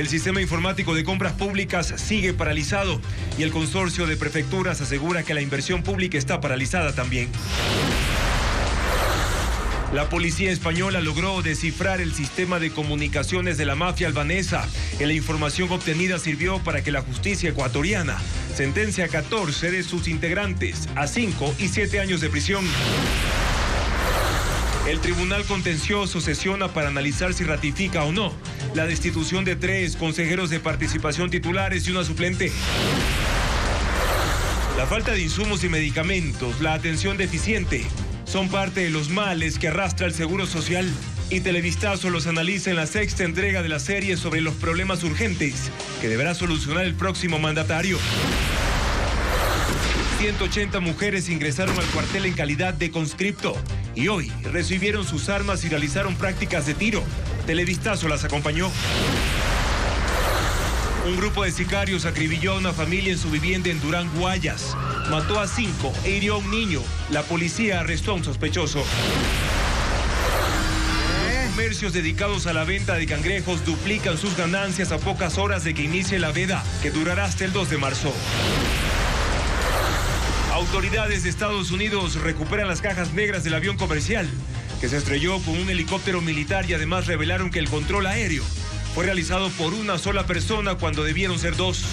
El sistema informático de compras públicas sigue paralizado y el consorcio de prefecturas asegura que la inversión pública está paralizada también. La policía española logró descifrar el sistema de comunicaciones de la mafia albanesa. La información obtenida sirvió para que la justicia ecuatoriana sentencia a 14 de sus integrantes a 5 y 7 años de prisión. El Tribunal Contencioso sesiona para analizar si ratifica o no la destitución de 3 consejeros de participación titulares y una suplente. La falta de insumos y medicamentos, la atención deficiente, son parte de los males que arrastra el Seguro Social. Y Televistazo los analiza en la 6ª entrega de la serie sobre los problemas urgentes que deberá solucionar el próximo mandatario. 180 mujeres ingresaron al cuartel en calidad de conscripto y hoy recibieron sus armas y realizaron prácticas de tiro. Televistazo las acompañó. Un grupo de sicarios acribilló a una familia en su vivienda en Durán, Guayas. Mató a 5 e hirió a un niño. La policía arrestó a un sospechoso. Los comercios dedicados a la venta de cangrejos duplican sus ganancias a pocas horas de que inicie la veda, que durará hasta el 2 de marzo. Autoridades de Estados Unidos recuperan las cajas negras del avión comercial que se estrelló con un helicóptero militar y además revelaron que el control aéreo fue realizado por una sola persona cuando debieron ser 2.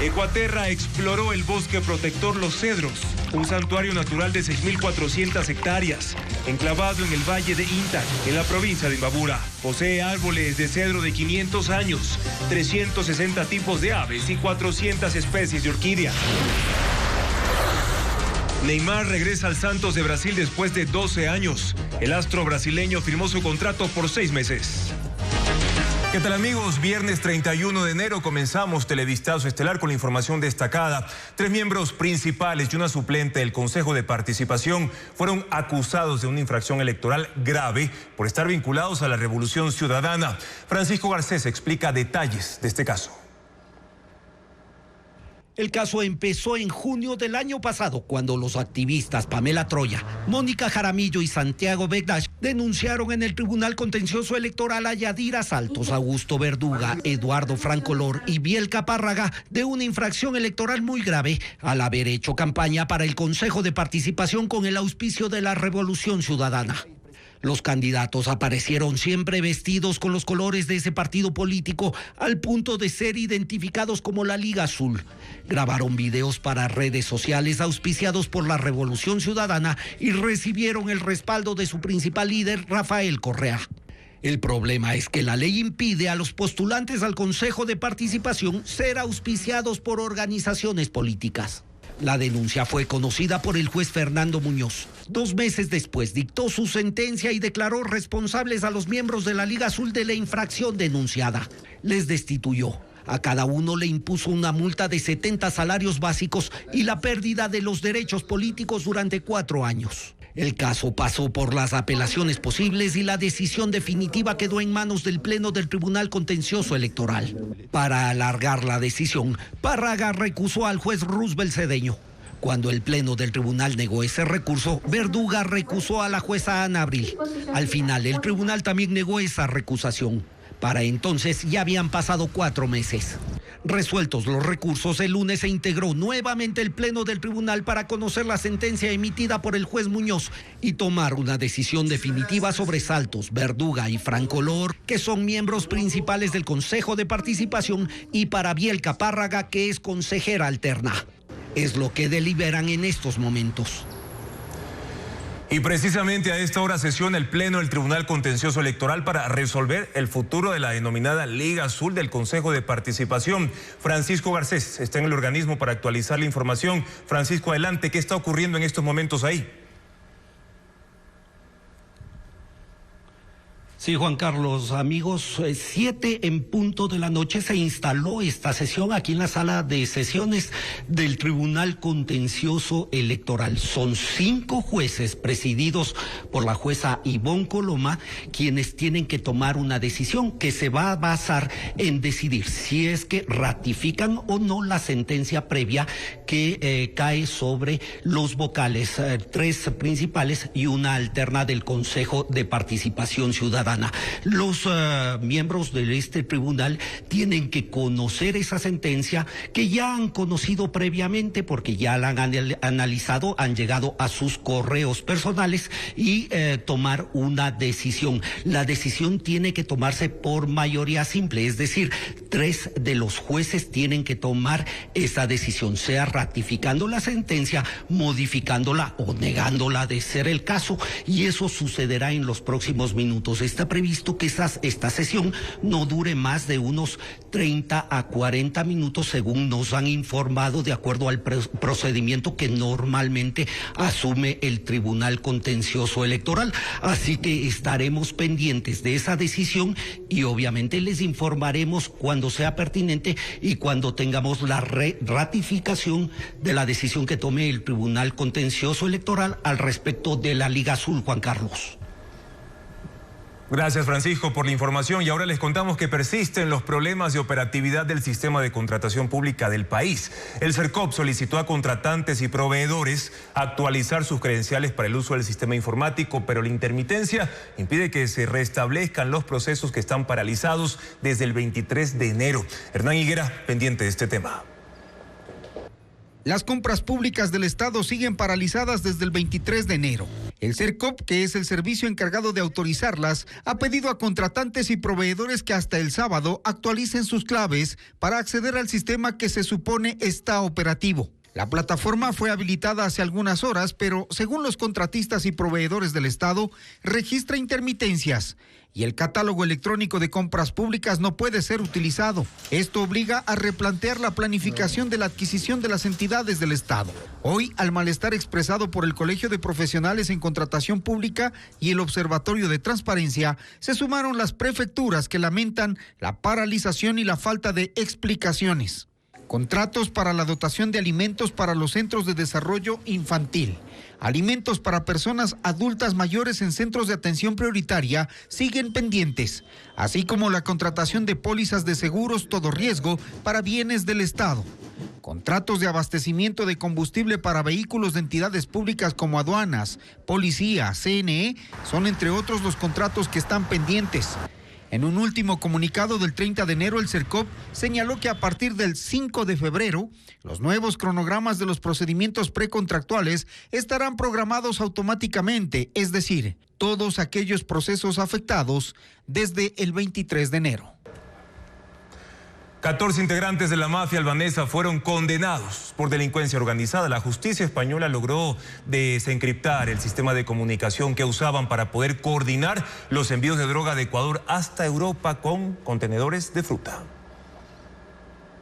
Ecuaterra exploró el bosque protector Los Cedros, un santuario natural de 6.400 hectáreas, enclavado en el valle de Intac, en la provincia de Imbabura. Posee árboles de cedro de 500 años, 360 tipos de aves y 400 especies de orquídeas. Neymar regresa al Santos de Brasil después de 12 años. El astro brasileño firmó su contrato por 6 meses. ¿Qué tal, amigos? Viernes 31 de enero comenzamos Televistazo Estelar con la información destacada. 3 miembros principales y una suplente del Consejo de Participación fueron acusados de una infracción electoral grave por estar vinculados a la Revolución Ciudadana. Francisco Garcés explica detalles de este caso. El caso empezó en junio del año pasado, cuando los activistas Pamela Troya, Mónica Jaramillo y Santiago Begdash denunciaron en el Tribunal Contencioso Electoral a Yadira Saltos, Augusto Verduga, Eduardo Francolor y Biel Capárraga de una infracción electoral muy grave al haber hecho campaña para el Consejo de Participación con el auspicio de la Revolución Ciudadana. Los candidatos aparecieron siempre vestidos con los colores de ese partido político al punto de ser identificados como la Liga Azul. Grabaron videos para redes sociales auspiciados por la Revolución Ciudadana y recibieron el respaldo de su principal líder, Rafael Correa. El problema es que la ley impide a los postulantes al Consejo de Participación ser auspiciados por organizaciones políticas. La denuncia fue conocida por el juez Fernando Muñoz. 2 meses después dictó su sentencia y declaró responsables a los miembros de la Liga Azul de la infracción denunciada. Les destituyó. A cada uno le impuso una multa de 70 salarios básicos y la pérdida de los derechos políticos durante 4 años. El caso pasó por las apelaciones posibles y la decisión definitiva quedó en manos del Pleno del Tribunal Contencioso Electoral. Para alargar la decisión, Párraga recusó al juez Roosevelt Cedeño. Cuando el Pleno del Tribunal negó ese recurso, Verduga recusó a la jueza Ana Abril. Al final, el tribunal también negó esa recusación. Para entonces ya habían pasado 4 meses. Resueltos los recursos, el lunes se integró nuevamente el Pleno del Tribunal para conocer la sentencia emitida por el juez Muñoz y tomar una decisión definitiva sobre Saltos, Verduga y Francolor, que son miembros principales del Consejo de Participación, y para Biel Capárraga, que es consejera alterna. Es lo que deliberan en estos momentos. Y precisamente a esta hora sesiona el Pleno del Tribunal Contencioso Electoral para resolver el futuro de la denominada Liga Azul del Consejo de Participación. Francisco Garcés está en el organismo para actualizar la información. Francisco, adelante, ¿qué está ocurriendo en estos momentos ahí? Sí, Juan Carlos, amigos, 7 en punto de la noche se instaló esta sesión aquí en la sala de sesiones del Tribunal Contencioso Electoral. Son 5 jueces presididos por la jueza Ivonne Coloma quienes tienen que tomar una decisión que se va a basar en decidir si es que ratifican o no la sentencia previa que cae sobre los vocales, 3 principales y una alterna del Consejo de Participación Ciudadana. ciudadana. Los miembros de este tribunal tienen que conocer esa sentencia que ya han conocido previamente porque ya la han analizado, han llegado a sus correos personales y tomar una decisión. La decisión tiene que tomarse por mayoría simple, es decir, 3 de los jueces tienen que tomar esa decisión, sea ratificando la sentencia, modificándola o negándola de ser el caso, y eso sucederá en los próximos minutos. Está previsto que esta sesión no dure más de unos 30 a 40 minutos, según nos han informado, de acuerdo al procedimiento que normalmente asume el Tribunal Contencioso Electoral. Así que estaremos pendientes de esa decisión y obviamente les informaremos cuando sea pertinente y cuando tengamos la ratificación de la decisión que tome el Tribunal Contencioso Electoral al respecto de la Liga Azul, Juan Carlos. Gracias, Francisco, por la información. Y ahora les contamos que persisten los problemas de operatividad del sistema de contratación pública del país. El CERCOP solicitó a contratantes y proveedores actualizar sus credenciales para el uso del sistema informático, pero la intermitencia impide que se restablezcan los procesos que están paralizados desde el 23 de enero. Hernán Higuera, pendiente de este tema. Las compras públicas del Estado siguen paralizadas desde el 23 de enero. El CERCOP, que es el servicio encargado de autorizarlas, ha pedido a contratantes y proveedores que hasta el sábado actualicen sus claves para acceder al sistema que se supone está operativo. La plataforma fue habilitada hace algunas horas, pero según los contratistas y proveedores del Estado, registra intermitencias y el catálogo electrónico de compras públicas no puede ser utilizado. Esto obliga a replantear la planificación de la adquisición de las entidades del Estado. Hoy, al malestar expresado por el Colegio de Profesionales en Contratación Pública y el Observatorio de Transparencia, se sumaron las prefecturas que lamentan la paralización y la falta de explicaciones. Contratos para la dotación de alimentos para los centros de desarrollo infantil, alimentos para personas adultas mayores en centros de atención prioritaria siguen pendientes, así como la contratación de pólizas de seguros todo riesgo para bienes del Estado. Contratos de abastecimiento de combustible para vehículos de entidades públicas como aduanas, policía, CNE, son entre otros los contratos que están pendientes. En un último comunicado del 30 de enero, el CERCOP señaló que a partir del 5 de febrero, los nuevos cronogramas de los procedimientos precontractuales estarán programados automáticamente, es decir, todos aquellos procesos afectados desde el 23 de enero. 14 integrantes de la mafia albanesa fueron condenados por delincuencia organizada. La justicia española logró desencriptar el sistema de comunicación que usaban para poder coordinar los envíos de droga de Ecuador hasta Europa con contenedores de fruta.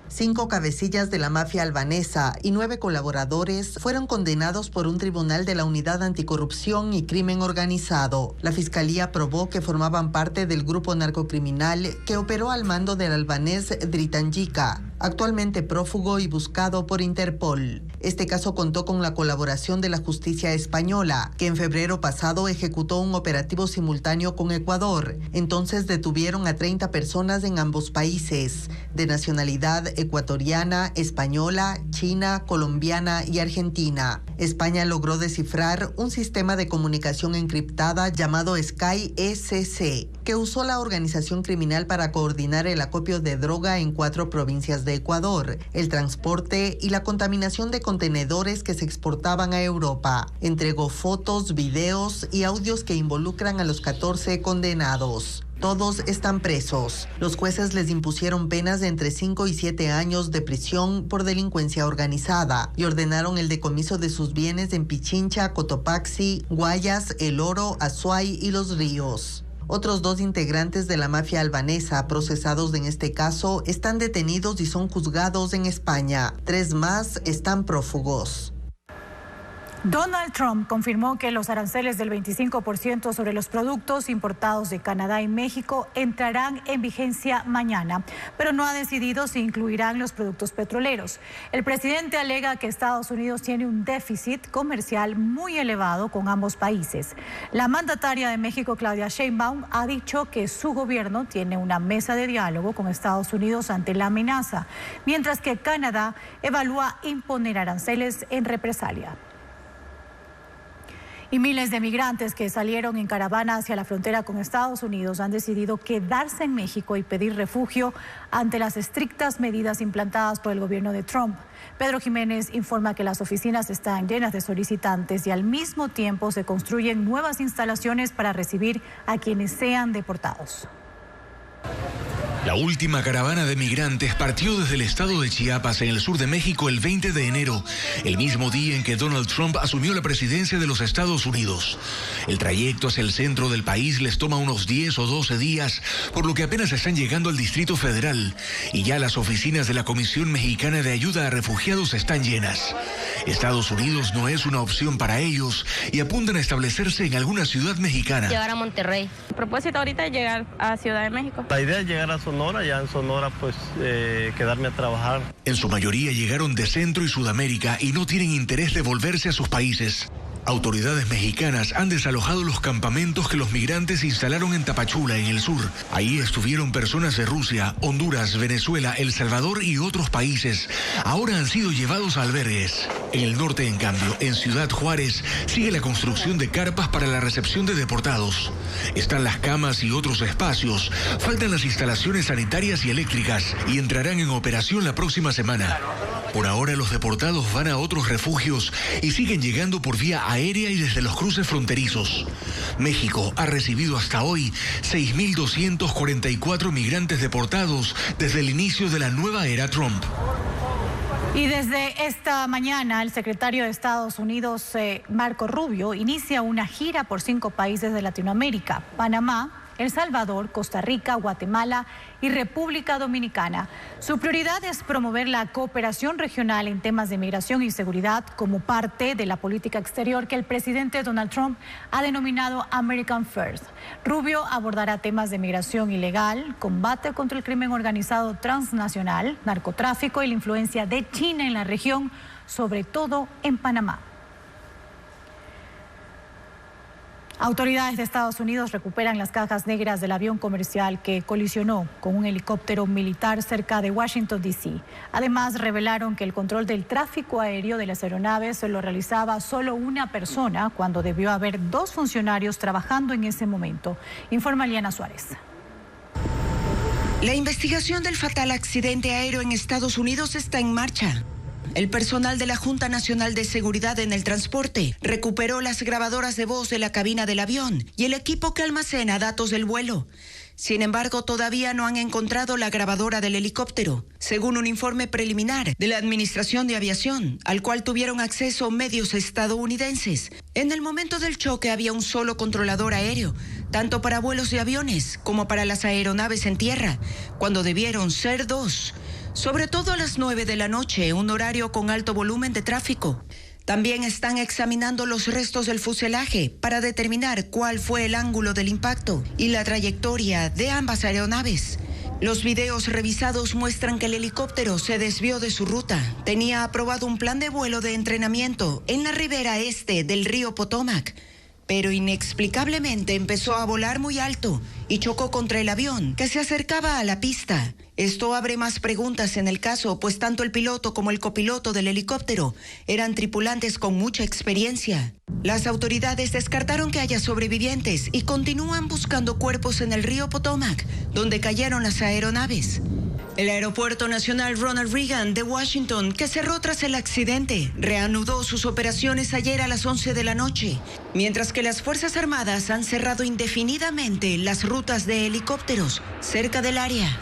5 cabecillas de la mafia albanesa y 9 colaboradores fueron condenados por un tribunal de la Unidad Anticorrupción y Crimen Organizado. La fiscalía probó que formaban parte del grupo narcocriminal que operó al mando del albanés Dritan Yika, actualmente prófugo y buscado por Interpol. Este caso contó con la colaboración de la justicia española, que en febrero pasado ejecutó un operativo simultáneo con Ecuador. Entonces detuvieron a 30 personas en ambos países, de nacionalidad ecuatoriana, española, china, colombiana y argentina. España logró descifrar un sistema de comunicación encriptada llamado Sky-SC, que usó la organización criminal para coordinar el acopio de droga en 4 provincias de Ecuador, el transporte y la contaminación de contenedores que se exportaban a Europa. Entregó fotos, videos y audios que involucran a los 14 condenados. Todos están presos. Los jueces les impusieron penas de entre 5 y 7 años de prisión por delincuencia organizada y ordenaron el decomiso de sus bienes en Pichincha, Cotopaxi, Guayas, El Oro, Azuay y Los Ríos. Otros 2 integrantes de la mafia albanesa procesados en este caso están detenidos y son juzgados en España. 3 más están prófugos. Donald Trump confirmó que los aranceles del 25% sobre los productos importados de Canadá y México entrarán en vigencia mañana, pero no ha decidido si incluirán los productos petroleros. El presidente alega que Estados Unidos tiene un déficit comercial muy elevado con ambos países. La mandataria de México, Claudia Sheinbaum, ha dicho que su gobierno tiene una mesa de diálogo con Estados Unidos ante la amenaza, mientras que Canadá evalúa imponer aranceles en represalia. Y miles de migrantes que salieron en caravana hacia la frontera con Estados Unidos han decidido quedarse en México y pedir refugio ante las estrictas medidas implantadas por el gobierno de Trump. Pedro Jiménez informa que las oficinas están llenas de solicitantes y al mismo tiempo se construyen nuevas instalaciones para recibir a quienes sean deportados. La última caravana de migrantes partió desde el estado de Chiapas, en el sur de México, el 20 de enero, el mismo día en que Donald Trump asumió la presidencia de los Estados Unidos. El trayecto hacia el centro del país les toma unos 10 o 12 días, por lo que apenas están llegando al Distrito Federal, y ya las oficinas de la Comisión Mexicana de Ayuda a Refugiados están llenas. Estados Unidos no es una opción para ellos y apuntan a establecerse en alguna ciudad mexicana. Llegar a Monterrey. El propósito ahorita es llegar a Ciudad de México. La idea es llegar a Sonora, ya en Sonora pues quedarme a trabajar. En su mayoría llegaron de Centro y Sudamérica y no tienen interés de volverse a sus países. Autoridades mexicanas han desalojado los campamentos que los migrantes instalaron en Tapachula, en el sur. Ahí estuvieron personas de Rusia, Honduras, Venezuela, El Salvador y otros países. Ahora han sido llevados a albergues. En el norte, en cambio, en Ciudad Juárez, sigue la construcción de carpas para la recepción de deportados. Están las camas y otros espacios. Faltan las instalaciones sanitarias y eléctricas y entrarán en operación la próxima semana. Por ahora los deportados van a otros refugios y siguen llegando por vía aérea y desde los cruces fronterizos. México ha recibido hasta hoy 6.244 migrantes deportados desde el inicio de la nueva era Trump. Y desde esta mañana el secretario de Estados Unidos, Marco Rubio, inicia una gira por 5 países de Latinoamérica: Panamá, El Salvador, Costa Rica, Guatemala y República Dominicana. Su prioridad es promover la cooperación regional en temas de migración y seguridad como parte de la política exterior que el presidente Donald Trump ha denominado American First. Rubio abordará temas de migración ilegal, combate contra el crimen organizado transnacional, narcotráfico y la influencia de China en la región, sobre todo en Panamá. Autoridades de Estados Unidos recuperan las cajas negras del avión comercial que colisionó con un helicóptero militar cerca de Washington, D.C. Además, revelaron que el control del tráfico aéreo de las aeronaves lo realizaba solo una persona, cuando debió haber 2 funcionarios trabajando en ese momento. Informa Liana Suárez. La investigación del fatal accidente aéreo en Estados Unidos está en marcha. El personal de la Junta Nacional de Seguridad en el Transporte recuperó las grabadoras de voz de la cabina del avión y el equipo que almacena datos del vuelo. Sin embargo, todavía no han encontrado la grabadora del helicóptero, según un informe preliminar de la Administración de Aviación, al cual tuvieron acceso medios estadounidenses. En el momento del choque había un solo controlador aéreo, tanto para vuelos de aviones como para las aeronaves en tierra, cuando debieron ser 2. Sobre todo a las 9 de la noche, un horario con alto volumen de tráfico. También están examinando los restos del fuselaje para determinar cuál fue el ángulo del impacto y la trayectoria de ambas aeronaves. Los videos revisados muestran que el helicóptero se desvió de su ruta. Tenía aprobado un plan de vuelo de entrenamiento en la ribera este del río Potomac, pero inexplicablemente empezó a volar muy alto y chocó contra el avión que se acercaba a la pista. Esto abre más preguntas en el caso, pues tanto el piloto como el copiloto del helicóptero eran tripulantes con mucha experiencia. Las autoridades descartaron que haya sobrevivientes y continúan buscando cuerpos en el río Potomac, donde cayeron las aeronaves. El Aeropuerto Nacional Ronald Reagan de Washington, que cerró tras el accidente, reanudó sus operaciones ayer a las 11 de la noche, mientras que las Fuerzas Armadas han cerrado indefinidamente las rutas de helicópteros cerca del área.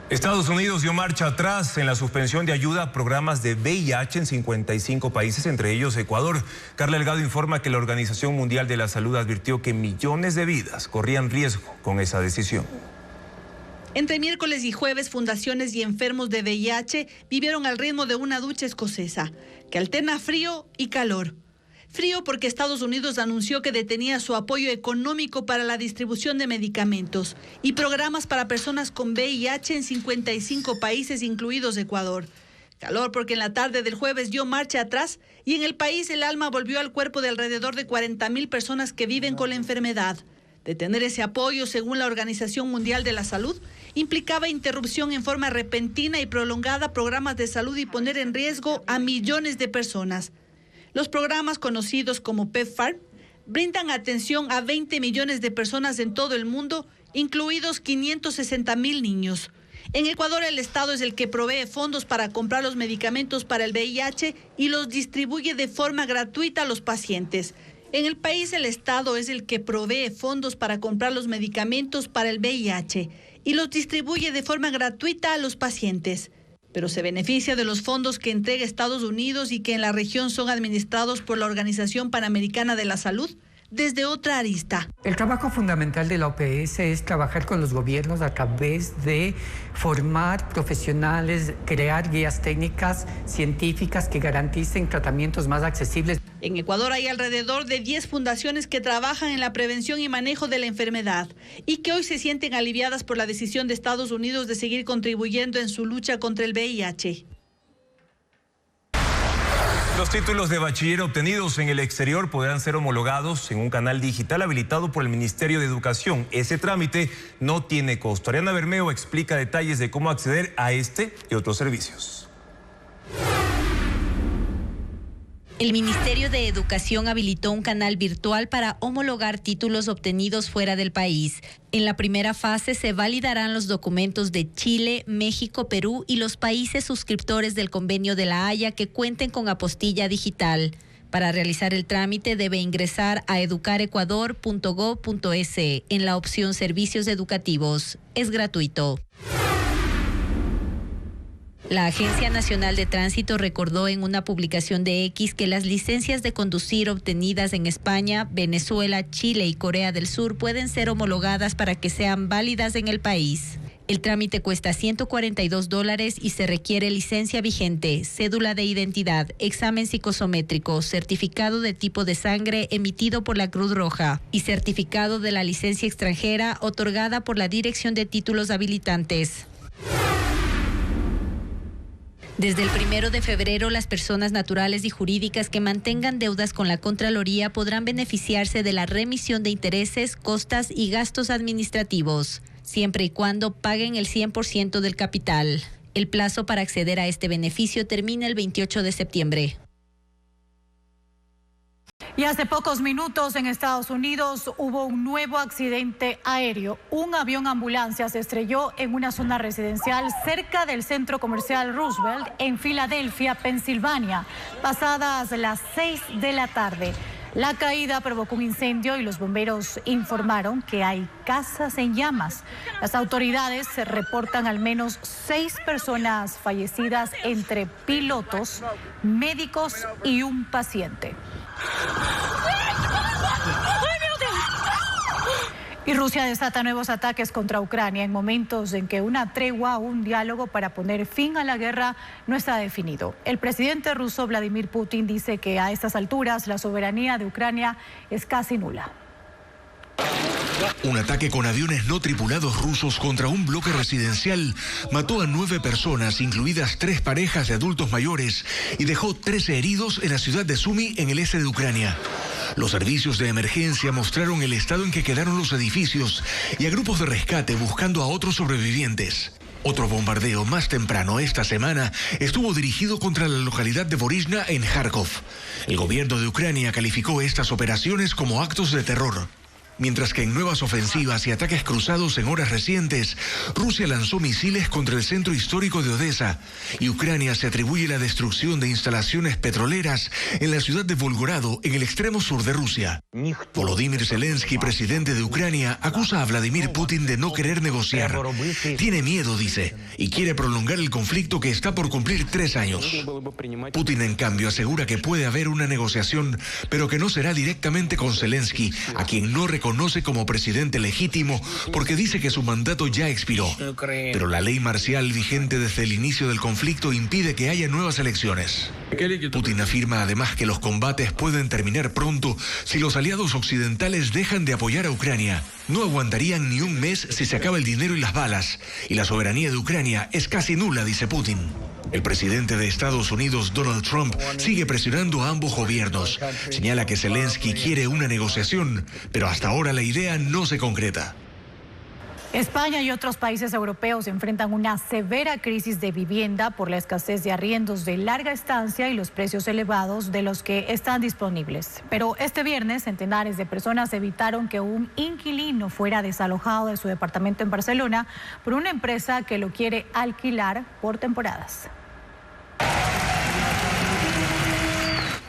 Estados Unidos dio marcha atrás en la suspensión de ayuda a programas de VIH en 55 países, entre ellos Ecuador. Carla Delgado informa que la Organización Mundial de la Salud advirtió que millones de vidas corrían riesgo con esa decisión. Entre miércoles y jueves, fundaciones y enfermos de VIH vivieron al ritmo de una ducha escocesa, que alterna frío y calor. Frío porque Estados Unidos anunció que detenía su apoyo económico para la distribución de medicamentos y programas para personas con VIH en 55 países, incluidos Ecuador. Calor porque en la tarde del jueves dio marcha atrás y en el país el alma volvió al cuerpo de alrededor de 40,000 personas que viven con la enfermedad. Detener ese apoyo, según la Organización Mundial de la Salud, implicaba interrupción en forma repentina y prolongada programas de salud y poner en riesgo a millones de personas. Los programas conocidos como PEPFAR brindan atención a 20 millones de personas en todo el mundo, incluidos 560,000 niños. En Ecuador, el Estado es el que provee fondos para comprar los medicamentos para el VIH y los distribuye de forma gratuita a los pacientes. En el país, el Estado es el que provee fondos para comprar los medicamentos para el VIH y los distribuye de forma gratuita a los pacientes. Pero se beneficia de los fondos que entrega Estados Unidos y que en la región son administrados por la Organización Panamericana de la Salud desde otra arista. El trabajo fundamental de la OPS es trabajar con los gobiernos a través de formar profesionales, crear guías técnicas, científicas que garanticen tratamientos más accesibles. En Ecuador hay alrededor de 10 fundaciones que trabajan en la prevención y manejo de la enfermedad y que hoy se sienten aliviadas por la decisión de Estados Unidos de seguir contribuyendo en su lucha contra el VIH. Los títulos de bachiller obtenidos en el exterior podrán ser homologados en un canal digital habilitado por el Ministerio de Educación. Ese trámite no tiene costo. Ariana Bermeo explica detalles de cómo acceder a este y otros servicios. El Ministerio de Educación habilitó un canal virtual para homologar títulos obtenidos fuera del país. En la primera fase se validarán los documentos de Chile, México, Perú y los países suscriptores del Convenio de La Haya que cuenten con apostilla digital. Para realizar el trámite debe ingresar a educarecuador.gov.es en la opción Servicios Educativos. Es gratuito. La Agencia Nacional de Tránsito recordó en una publicación de X que las licencias de conducir obtenidas en España, Venezuela, Chile y Corea del Sur pueden ser homologadas para que sean válidas en el país. El trámite cuesta $142 y se requiere licencia vigente, cédula de identidad, examen psicosométrico, certificado de tipo de sangre emitido por la Cruz Roja y certificado de la licencia extranjera otorgada por la Dirección de Títulos Habilitantes. Desde el 1 de febrero, las personas naturales y jurídicas que mantengan deudas con la Contraloría podrán beneficiarse de la remisión de intereses, costas y gastos administrativos, siempre y cuando paguen el 100% del capital. El plazo para acceder a este beneficio termina el 28 de septiembre. Y hace pocos minutos en Estados Unidos hubo un nuevo accidente aéreo. Un avión ambulancia se estrelló en una zona residencial cerca del centro comercial Roosevelt en Filadelfia, Pensilvania, pasadas las 6 de la tarde. La caída provocó un incendio y los bomberos informaron que hay casas en llamas. Las autoridades reportan al menos 6 personas fallecidas entre pilotos, médicos y un paciente. Y Rusia desata nuevos ataques contra Ucrania en momentos en que una tregua o un diálogo para poner fin a la guerra no está definido. El presidente ruso Vladimir Putin dice que a estas alturas la soberanía de Ucrania es casi nula. Un ataque con aviones no tripulados rusos contra un bloque residencial mató a 9 personas, incluidas 3 parejas de adultos mayores, y dejó 13 heridos en la ciudad de Sumy, en el este de Ucrania. Los servicios de emergencia mostraron el estado en que quedaron los edificios y a grupos de rescate buscando a otros sobrevivientes. Otro bombardeo más temprano esta semana estuvo dirigido contra la localidad de Vorizhna en Kharkov. El gobierno de Ucrania calificó estas operaciones como actos de terror. Mientras que en nuevas ofensivas y ataques cruzados en horas recientes, Rusia lanzó misiles contra el centro histórico de Odessa y Ucrania se atribuye la destrucción de instalaciones petroleras en la ciudad de Volgogrado, en el extremo sur de Rusia. Volodymyr Zelensky, presidente de Ucrania, acusa a Vladimir Putin de no querer negociar. Tiene miedo, dice, y quiere prolongar el conflicto que está por cumplir 3 años. Putin, en cambio, asegura que puede haber una negociación, pero que no será directamente con Zelensky, a quien no reconoce como presidente legítimo porque dice que su mandato ya expiró. Pero la ley marcial vigente desde el inicio del conflicto impide que haya nuevas elecciones. Putin afirma además que los combates pueden terminar pronto si los aliados occidentales dejan de apoyar a Ucrania. No aguantarían ni un mes si se acaba el dinero y las balas, y la soberanía de Ucrania es casi nula, dice Putin. El presidente de Estados Unidos, Donald Trump, sigue presionando a ambos gobiernos. Señala que Zelensky quiere una negociación, pero hasta ahora la idea no se concreta. España y otros países europeos enfrentan una severa crisis de vivienda por la escasez de arriendos de larga estancia y los precios elevados de los que están disponibles. Pero este viernes, centenares de personas evitaron que un inquilino fuera desalojado de su departamento en Barcelona por una empresa que lo quiere alquilar por temporadas.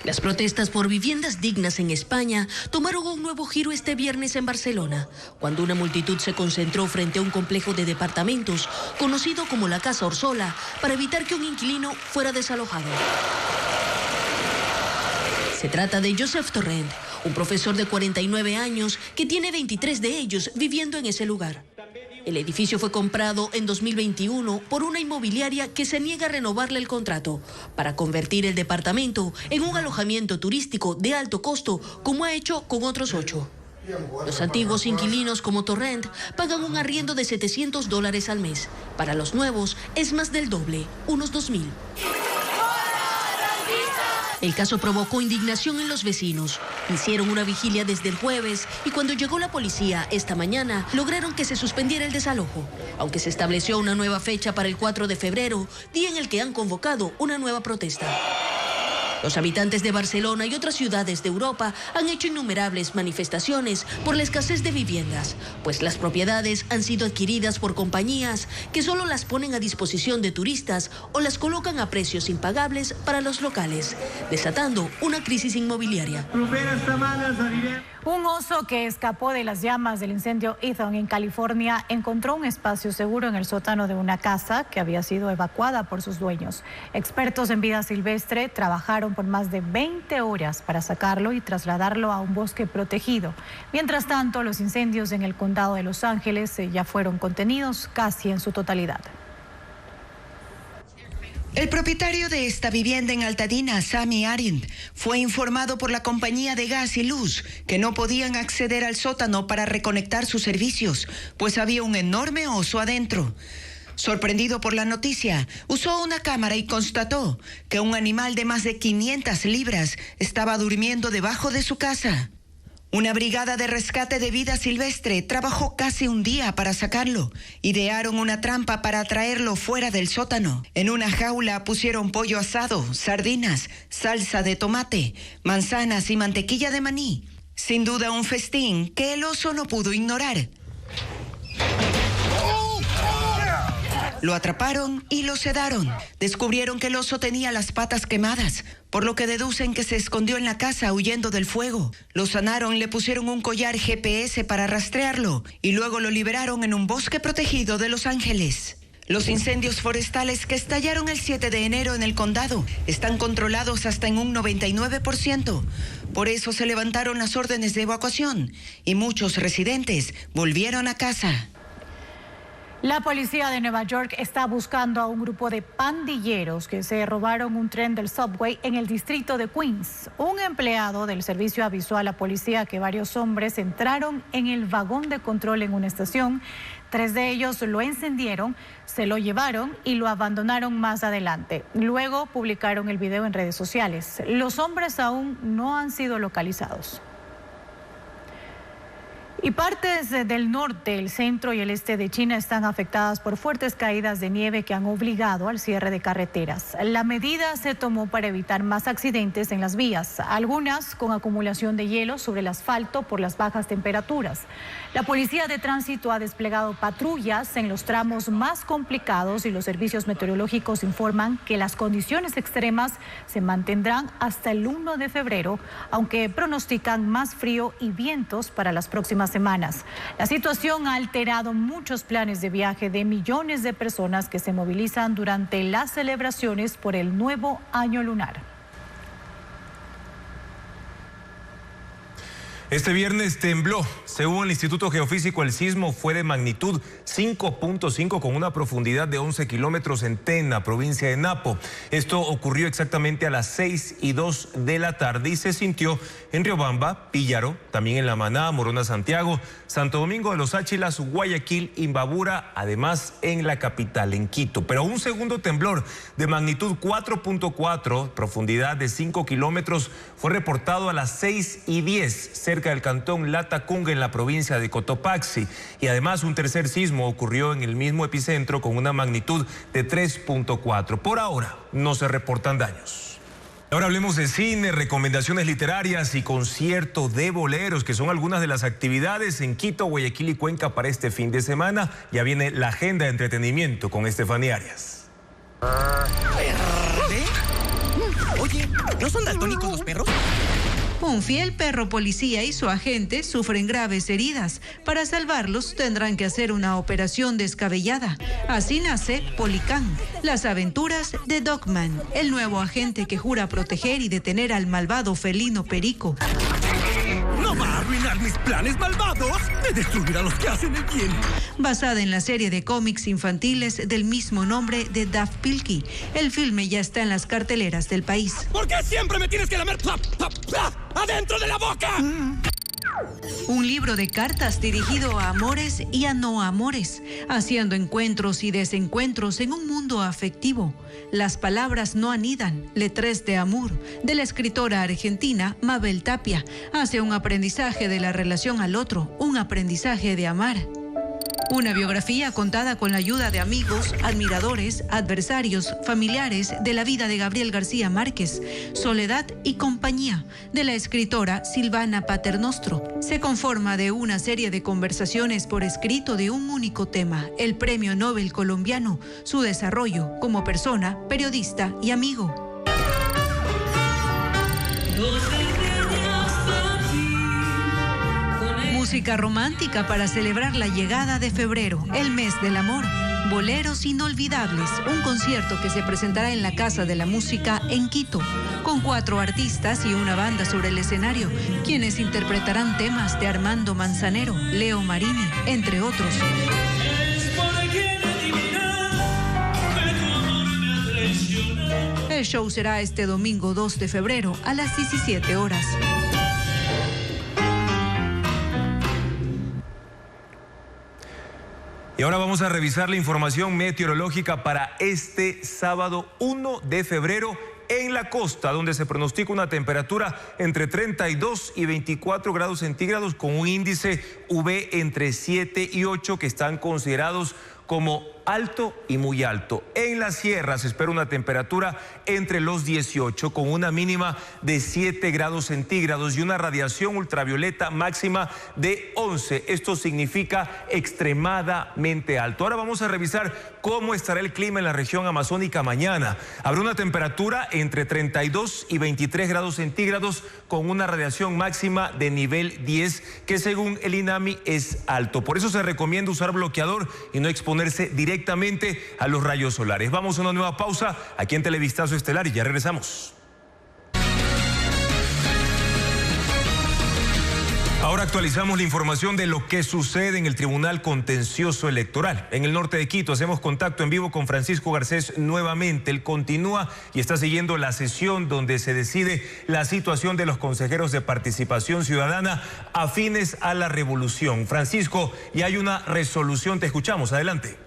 Las protestas por viviendas dignas en España tomaron un nuevo giro este viernes en Barcelona, cuando una multitud se concentró frente a un complejo de departamentos conocido como la Casa Orsola para evitar que un inquilino fuera desalojado. Se trata de Josep Torrent, un profesor de 49 años que tiene 23 de ellos viviendo en ese lugar. El edificio fue comprado en 2021 por una inmobiliaria que se niega a renovarle el contrato para convertir el departamento en un alojamiento turístico de alto costo, como ha hecho con otros 8. Los antiguos inquilinos como Torrent pagan un arriendo de $700 al mes. Para los nuevos es más del doble, unos 2.000. El caso provocó indignación en los vecinos. Hicieron una vigilia desde el jueves y cuando llegó la policía esta mañana lograron que se suspendiera el desalojo, aunque se estableció una nueva fecha para el 4 de febrero, día en el que han convocado una nueva protesta. Los habitantes de Barcelona y otras ciudades de Europa han hecho innumerables manifestaciones por la escasez de viviendas, pues las propiedades han sido adquiridas por compañías que solo las ponen a disposición de turistas o las colocan a precios impagables para los locales, desatando una crisis inmobiliaria. Un oso que escapó de las llamas del incendio Ethan en California encontró un espacio seguro en el sótano de una casa que había sido evacuada por sus dueños. Expertos en vida silvestre trabajaron por más de 20 horas para sacarlo y trasladarlo a un bosque protegido. Mientras tanto, los incendios en el condado de Los Ángeles ya fueron contenidos casi en su totalidad. El propietario de esta vivienda en Altadena, Sami Arind, fue informado por la compañía de gas y luz que no podían acceder al sótano para reconectar sus servicios, pues había un enorme oso adentro. Sorprendido por la noticia, usó una cámara y constató que un animal de más de 500 libras estaba durmiendo debajo de su casa. Una brigada de rescate de vida silvestre trabajó casi un día para sacarlo. Idearon una trampa para traerlo fuera del sótano. En una jaula pusieron pollo asado, sardinas, salsa de tomate, manzanas y mantequilla de maní. Sin duda un festín que el oso no pudo ignorar. Lo atraparon y lo sedaron. Descubrieron que el oso tenía las patas quemadas, por lo que deducen que se escondió en la casa huyendo del fuego. Lo sanaron, le pusieron un collar GPS para rastrearlo y luego lo liberaron en un bosque protegido de Los Ángeles. Los incendios forestales que estallaron el 7 de enero en el condado están controlados hasta en un 99%. Por eso se levantaron las órdenes de evacuación y muchos residentes volvieron a casa. La policía de Nueva York está buscando a un grupo de pandilleros que se robaron un tren del subway en el distrito de Queens. Un empleado del servicio avisó a la policía que varios hombres entraron en el vagón de control en una estación. 3 de ellos lo encendieron, se lo llevaron y lo abandonaron más adelante. Luego publicaron el video en redes sociales. Los hombres aún no han sido localizados. Y partes del norte, el centro y el este de China están afectadas por fuertes caídas de nieve que han obligado al cierre de carreteras. La medida se tomó para evitar más accidentes en las vías, algunas con acumulación de hielo sobre el asfalto por las bajas temperaturas. La policía de tránsito ha desplegado patrullas en los tramos más complicados y los servicios meteorológicos informan que las condiciones extremas se mantendrán hasta el 1 de febrero, aunque pronostican más frío y vientos para las próximas semanas. La situación ha alterado muchos planes de viaje de millones de personas que se movilizan durante las celebraciones por el nuevo año lunar. Este viernes tembló. Según el Instituto Geofísico, el sismo fue de magnitud 5.5 con una profundidad de 11 kilómetros en Tena, provincia de Napo. Esto ocurrió exactamente a las 6:02 de la tarde y se sintió en Riobamba, Píllaro, también en La Maná, Morona, Santiago, Santo Domingo de los Áchilas, Guayaquil, Imbabura, además en la capital, en Quito. Pero un segundo temblor de magnitud 4.4, profundidad de 5 kilómetros, fue reportado a las 6:10 cerca cerca del cantón Latacunga en la provincia de Cotopaxi. Y además un tercer sismo ocurrió en el mismo epicentro con una magnitud de 3.4. Por ahora no se reportan daños. Ahora hablemos de cine, recomendaciones literarias y concierto de boleros, que son algunas de las actividades en Quito, Guayaquil y Cuenca para este fin de semana. Ya viene la agenda de entretenimiento con Estefanía Arias. Oye, ¿no son daltónicos los perros? Un fiel perro policía y su agente sufren graves heridas. Para salvarlos tendrán que hacer una operación descabellada. Así nace Policán, las aventuras de Dogman, el nuevo agente que jura proteger y detener al malvado felino Perico. ¡No va a arruinar mis planes malvados de destruir a los que hacen el bien! Basada en la serie de cómics infantiles del mismo nombre de Dav Pilkey. El filme ya está en las carteleras del país. ¿Por qué siempre me tienes que lamer adentro de la boca? Un libro de cartas dirigido a amores y a no amores, haciendo encuentros y desencuentros en un mundo afectivo. Las palabras no anidan, Lettres de Amor, de la escritora argentina Mabel Tapia, hace un aprendizaje de la relación al otro, un aprendizaje de amar. Una biografía contada con la ayuda de amigos, admiradores, adversarios, familiares de la vida de Gabriel García Márquez, Soledad y compañía, de la escritora Silvana Paternostro. Se conforma de una serie de conversaciones por escrito de un único tema, el Premio Nobel colombiano, su desarrollo como persona, periodista y amigo. Música romántica para celebrar la llegada de febrero, el mes del amor. Boleros inolvidables, un concierto que se presentará en la Casa de la Música en Quito, con 4 artistas y una banda sobre el escenario, quienes interpretarán temas de Armando Manzanero, Leo Marini, entre otros. El show será este domingo 2 de febrero a las 17 horas. Y ahora vamos a revisar la información meteorológica para este sábado 1 de febrero en la costa, donde se pronostica una temperatura entre 32 y 24 grados centígrados con un índice UV entre 7 y 8 que están considerados como alto y muy alto. En la sierra se espera una temperatura entre los 18 con una mínima de 7 grados centígrados y una radiación ultravioleta máxima de 11. Esto significa extremadamente alto. Ahora vamos a revisar cómo estará el clima en la región amazónica mañana. Habrá una temperatura entre 32 y 23 grados centígrados con una radiación máxima de nivel 10 que según el INAMI es alto. Por eso se recomienda usar bloqueador y no exponerse directamente a los rayos solares. Vamos a una nueva pausa aquí en Televistazo Estelar y ya regresamos. Ahora actualizamos la información de lo que sucede en el Tribunal Contencioso Electoral. En el norte de Quito hacemos contacto en vivo con Francisco Garcés nuevamente. Él continúa y está siguiendo la sesión donde se decide la situación de los consejeros de participación ciudadana afines a la revolución. Francisco, y hay una resolución, te escuchamos, adelante.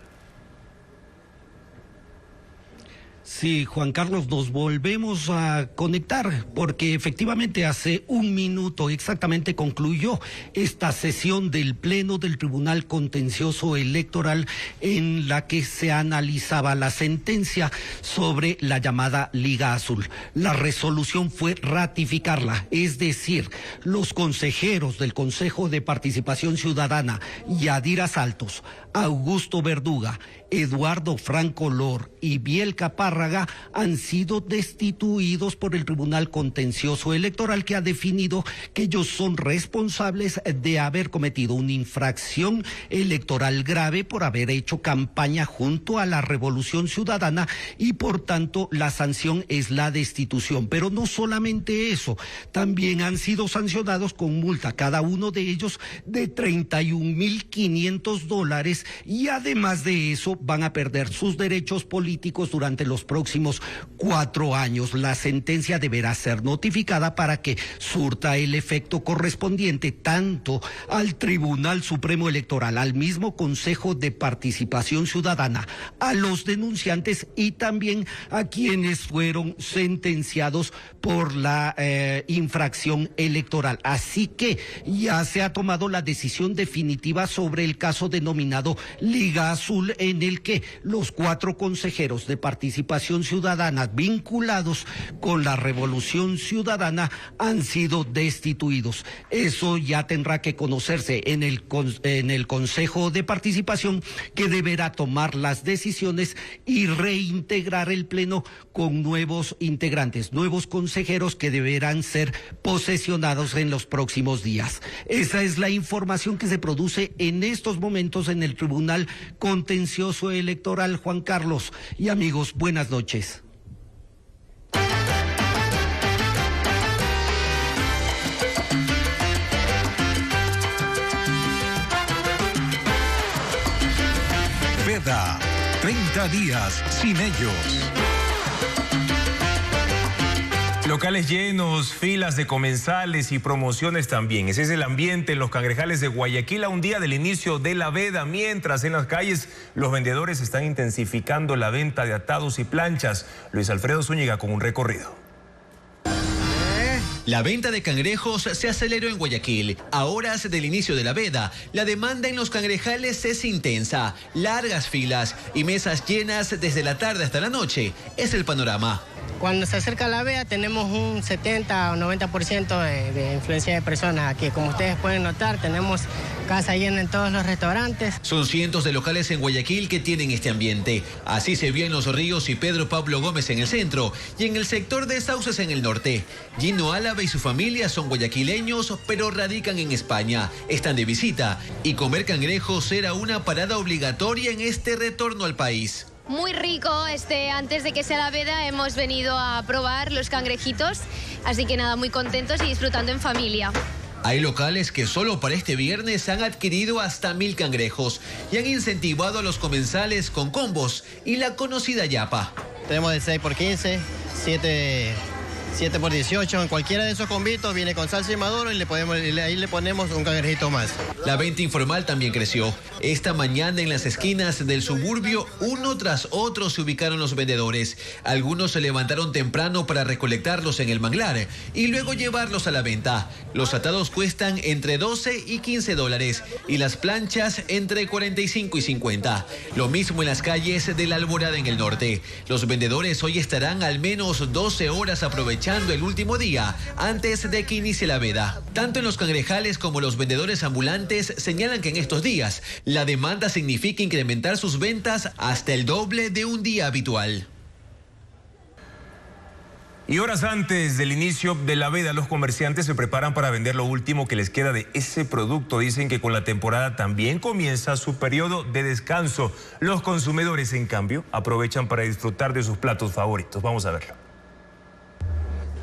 Sí, Juan Carlos, nos volvemos a conectar porque efectivamente hace un minuto exactamente concluyó esta sesión del Pleno del Tribunal Contencioso Electoral en la que se analizaba la sentencia sobre la llamada Liga Azul. La resolución fue ratificarla, es decir, los consejeros del Consejo de Participación Ciudadana, Yadira Saltos, Augusto Verduga, Eduardo Franco Lor y Biel Capárraga han sido destituidos por el Tribunal Contencioso Electoral, que ha definido que ellos son responsables de haber cometido una infracción electoral grave por haber hecho campaña junto a la Revolución Ciudadana y por tanto la sanción es la destitución. Pero no solamente eso, también han sido sancionados con multa, cada uno de ellos de $31,500 y además de eso van a perder sus derechos políticos durante los los próximos 4 años. La sentencia deberá ser notificada para que surta el efecto correspondiente tanto al Tribunal Supremo Electoral, al mismo Consejo de Participación Ciudadana, a los denunciantes y también a quienes fueron sentenciados por la infracción electoral. Así que ya se ha tomado la decisión definitiva sobre el caso denominado Liga Azul, en el que los 4 consejeros de Participación Ciudadana vinculados con la Revolución Ciudadana han sido destituidos. Eso ya tendrá que conocerse en el Consejo de Participación, que deberá tomar las decisiones y reintegrar el Pleno con nuevos integrantes, nuevos consejeros que deberán ser posesionados en los próximos días. Esa es la información que se produce en estos momentos en el Tribunal Contencioso Electoral. Juan Carlos y amigos, buenas noches. Veda, 30 días sin ellos. Locales llenos, filas de comensales y promociones también. Ese es el ambiente en los cangrejales de Guayaquil a un día del inicio de la veda, mientras en las calles los vendedores están intensificando la venta de atados y planchas. Luis Alfredo Zúñiga con un recorrido. La venta de cangrejos se aceleró en Guayaquil. A horas del inicio de la veda, la demanda en los cangrejales es intensa. Largas filas y mesas llenas desde la tarde hasta la noche. Es el panorama. Cuando se acerca la veda tenemos un 70 o 90% de influencia de personas aquí. Como ustedes pueden notar, tenemos casa llena en todos los restaurantes. Son cientos de locales en Guayaquil que tienen este ambiente. Así se vio en Los Ríos y Pedro Pablo Gómez en el centro y en el sector de Sauces en el norte. Gino Álava y su familia son guayaquileños, pero radican en España. Están de visita y comer cangrejos era una parada obligatoria en este retorno al país. Muy rico, antes de que sea la veda hemos venido a probar los cangrejitos, así que nada, muy contentos y disfrutando en familia. Hay locales que solo para este viernes han adquirido hasta 1000 cangrejos y han incentivado a los comensales con combos y la conocida yapa. Tenemos de 6 por 15, 7 por 18, en cualquiera de esos combitos viene con salsa y maduro y ahí le ponemos un cangrejito más. La venta informal también creció. Esta mañana en las esquinas del suburbio, uno tras otro se ubicaron los vendedores. Algunos se levantaron temprano para recolectarlos en el manglar y luego llevarlos a la venta. Los atados cuestan entre 12 y 15 dólares y las planchas entre 45 y 50. Lo mismo en las calles de la Alborada en el norte. Los vendedores hoy estarán al menos 12 horas aprovechando el último día antes de que inicie la veda. Tanto en los cangrejales como los vendedores ambulantes señalan que en estos días la demanda significa incrementar sus ventas hasta el doble de un día habitual. Y horas antes del inicio de la veda, los comerciantes se preparan para vender lo último que les queda de ese producto. Dicen que con la temporada también comienza su periodo de descanso. Los consumidores, en cambio, aprovechan para disfrutar de sus platos favoritos. Vamos a verlo.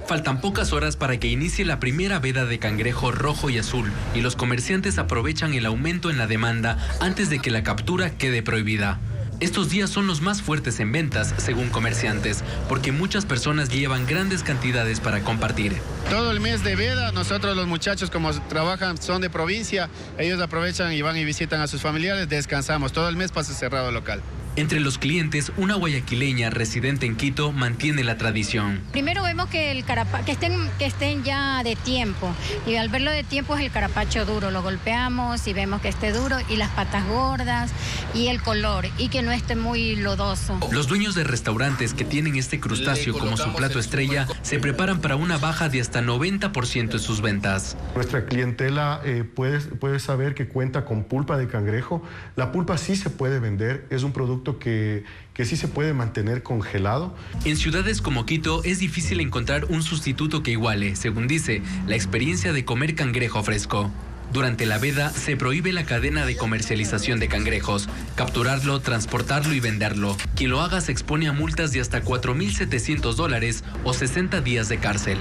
Faltan pocas horas para que inicie la primera veda de cangrejo rojo y azul y los comerciantes aprovechan el aumento en la demanda antes de que la captura quede prohibida. Estos días son los más fuertes en ventas, según comerciantes, porque muchas personas llevan grandes cantidades para compartir. Todo el mes de veda, nosotros los muchachos como trabajan, son de provincia, ellos aprovechan y van y visitan a sus familiares, descansamos. Todo el mes pasa cerrado local. Entre los clientes, una guayaquileña residente en Quito mantiene la tradición. Primero vemos que que estén ya de tiempo, y al verlo de tiempo es el carapacho duro, lo golpeamos y vemos que esté duro, y las patas gordas y el color, y que no esté muy lodoso. Los dueños de restaurantes que tienen este crustáceo como su plato estrella se preparan para una baja de hasta 90% en sus ventas. Nuestra clientela puede saber que cuenta con pulpa de cangrejo. La pulpa sí se puede vender, es un producto que sí se puede mantener congelado. En ciudades como Quito es difícil encontrar un sustituto que iguale, según dice, la experiencia de comer cangrejo fresco. Durante la veda se prohíbe la cadena de comercialización de cangrejos, capturarlo, transportarlo y venderlo. Quien lo haga se expone a multas de hasta $4,700 o 60 días de cárcel.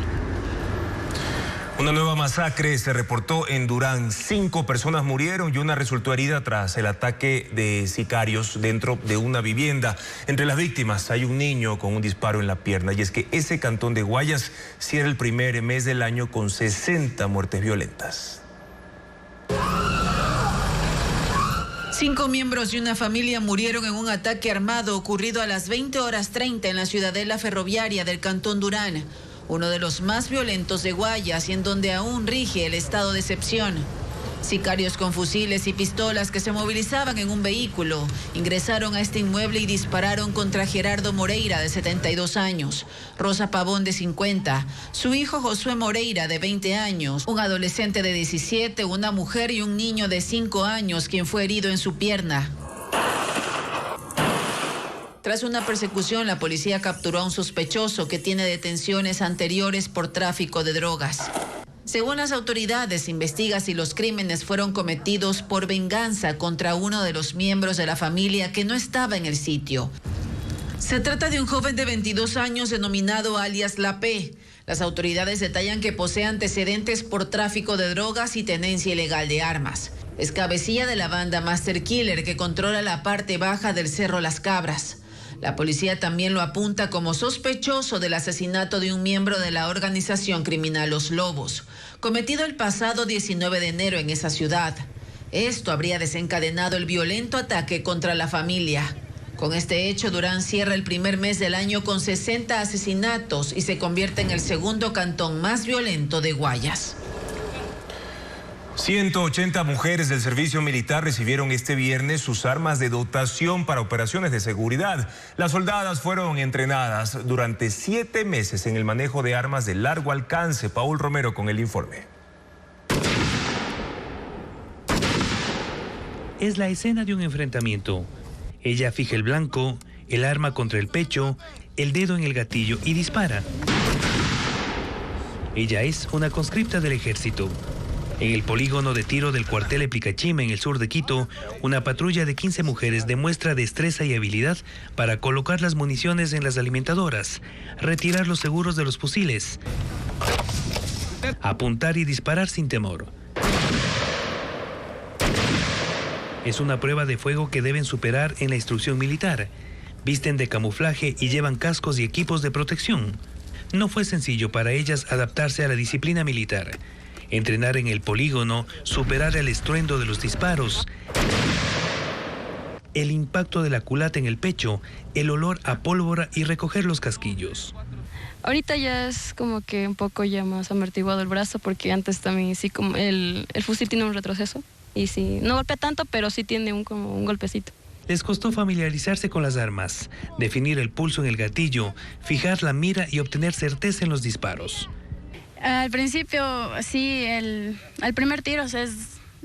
Una nueva masacre se reportó en Durán. 5 personas murieron y una resultó herida tras el ataque de sicarios dentro de una vivienda. Entre las víctimas hay un niño con un disparo en la pierna. Y es que ese cantón de Guayas cierra el primer mes del año con 60 muertes violentas. 5 miembros de una familia murieron en un ataque armado ocurrido a las 20:30 en la ciudadela ferroviaria del cantón Durán, uno de los más violentos de Guayas y en donde aún rige el estado de excepción. Sicarios con fusiles y pistolas que se movilizaban en un vehículo ingresaron a este inmueble y dispararon contra Gerardo Moreira, de 72 años, Rosa Pavón, de 50, su hijo Josué Moreira, de 20 años, un adolescente de 17, una mujer y un niño de 5 años, quien fue herido en su pierna. Tras una persecución, la policía capturó a un sospechoso que tiene detenciones anteriores por tráfico de drogas. Según las autoridades, se investiga si los crímenes fueron cometidos por venganza contra uno de los miembros de la familia que no estaba en el sitio. Se trata de un joven de 22 años denominado alias La P. Las autoridades detallan que posee antecedentes por tráfico de drogas y tenencia ilegal de armas. Es cabecilla de la banda Master Killer, que controla la parte baja del Cerro Las Cabras. La policía también lo apunta como sospechoso del asesinato de un miembro de la organización criminal Los Lobos, cometido el pasado 19 de enero en esa ciudad. Esto habría desencadenado el violento ataque contra la familia. Con este hecho, Durán cierra el primer mes del año con 60 asesinatos y se convierte en el segundo cantón más violento de Guayas. 180 mujeres del servicio militar recibieron este viernes sus armas de dotación para operaciones de seguridad. Las soldadas fueron entrenadas durante 7 meses en el manejo de armas de largo alcance. Paul Romero con el informe. Es la escena de un enfrentamiento. Ella fija el blanco, el arma contra el pecho, el dedo en el gatillo y dispara. Ella es una conscripta del ejército. En el polígono de tiro del cuartel Eplicachima, en el sur de Quito, una patrulla de 15 mujeres demuestra destreza y habilidad para colocar las municiones en las alimentadoras, retirar los seguros de los fusiles, apuntar y disparar sin temor. Es una prueba de fuego que deben superar en la instrucción militar. Visten de camuflaje y llevan cascos y equipos de protección. No fue sencillo para ellas adaptarse a la disciplina militar. Entrenar en el polígono, superar el estruendo de los disparos, el impacto de la culata en el pecho, el olor a pólvora y recoger los casquillos. Ahorita ya es como que un poco ya más amortiguado el brazo, porque antes también sí, como el fusil tiene un retroceso y sí, no golpea tanto, pero sí tiene como un golpecito. Les costó familiarizarse con las armas, definir el pulso en el gatillo, fijar la mira y obtener certeza en los disparos. Al principio sí, el primer tiro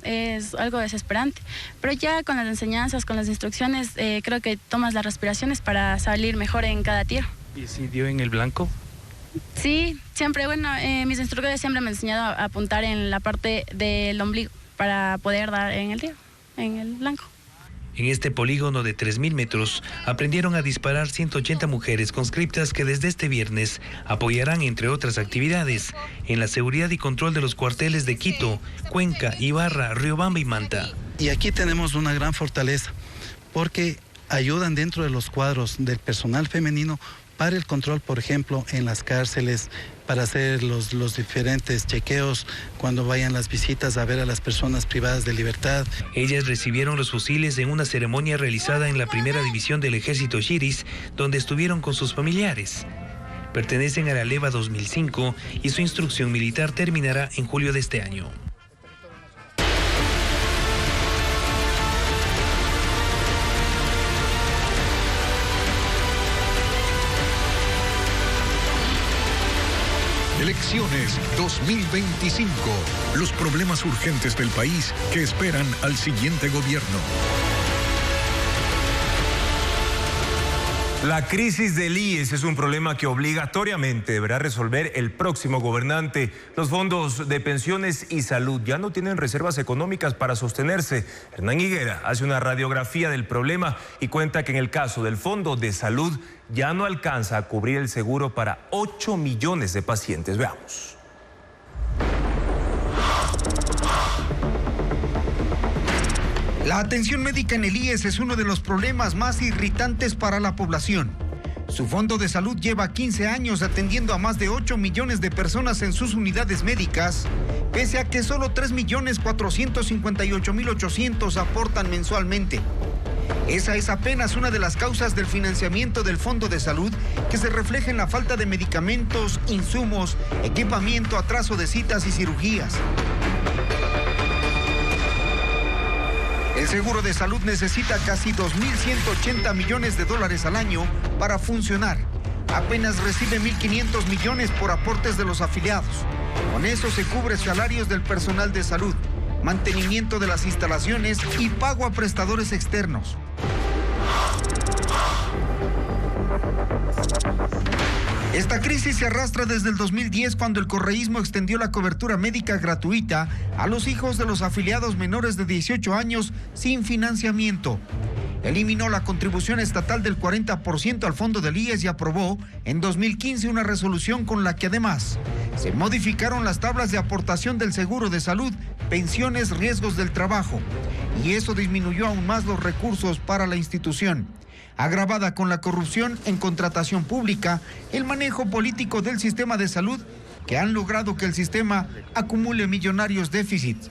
es algo desesperante, pero ya con las enseñanzas, con las instrucciones, creo que tomas las respiraciones para salir mejor en cada tiro. ¿Y si dio en el blanco? Sí, siempre, mis instructores siempre me han enseñado a apuntar en la parte del ombligo para poder dar en el tiro, en el blanco. En este polígono de 3.000 metros aprendieron a disparar 180 mujeres conscriptas que desde este viernes apoyarán, entre otras actividades, en la seguridad y control de los cuarteles de Quito, Cuenca, Ibarra, Riobamba y Manta. Y aquí tenemos una gran fortaleza porque ayudan dentro de los cuadros del personal femenino para el control, por ejemplo, en las cárceles, para hacer los diferentes chequeos cuando vayan las visitas a ver a las personas privadas de libertad. Ellas recibieron los fusiles en una ceremonia realizada en la primera división del Ejército Chiris, donde estuvieron con sus familiares. Pertenecen a la Leva 2005 y su instrucción militar terminará en julio de este año. Elecciones 2025. Los problemas urgentes del país que esperan al siguiente gobierno. La crisis del IES es un problema que obligatoriamente deberá resolver el próximo gobernante. Los fondos de pensiones y salud ya no tienen reservas económicas para sostenerse. Hernán Higuera hace una radiografía del problema y cuenta que en el caso del Fondo de Salud ya no alcanza a cubrir el seguro para 8 millones de pacientes. Veamos. La atención médica en el IES es uno de los problemas más irritantes para la población. Su fondo de salud lleva 15 años atendiendo a más de 8 millones de personas en sus unidades médicas, pese a que solo 3.458.800 aportan mensualmente. Esa es apenas una de las causas del financiamiento del Fondo de Salud, que se refleja en la falta de medicamentos, insumos, equipamiento, atraso de citas y cirugías. El seguro de salud necesita casi 2.180 millones de dólares al año para funcionar. Apenas recibe 1.500 millones por aportes de los afiliados. Con eso se cubre salarios del personal de salud, mantenimiento de las instalaciones y pago a prestadores externos. Esta crisis se arrastra desde el 2010, cuando el correísmo extendió la cobertura médica gratuita a los hijos de los afiliados menores de 18 años sin financiamiento. Eliminó la contribución estatal del 40% al fondo del IES y aprobó en 2015 una resolución con la que además se modificaron las tablas de aportación del seguro de salud, pensiones, riesgos del trabajo, y eso disminuyó aún más los recursos para la institución. Agravada con la corrupción en contratación pública, el manejo político del sistema de salud, que han logrado que el sistema acumule millonarios déficits.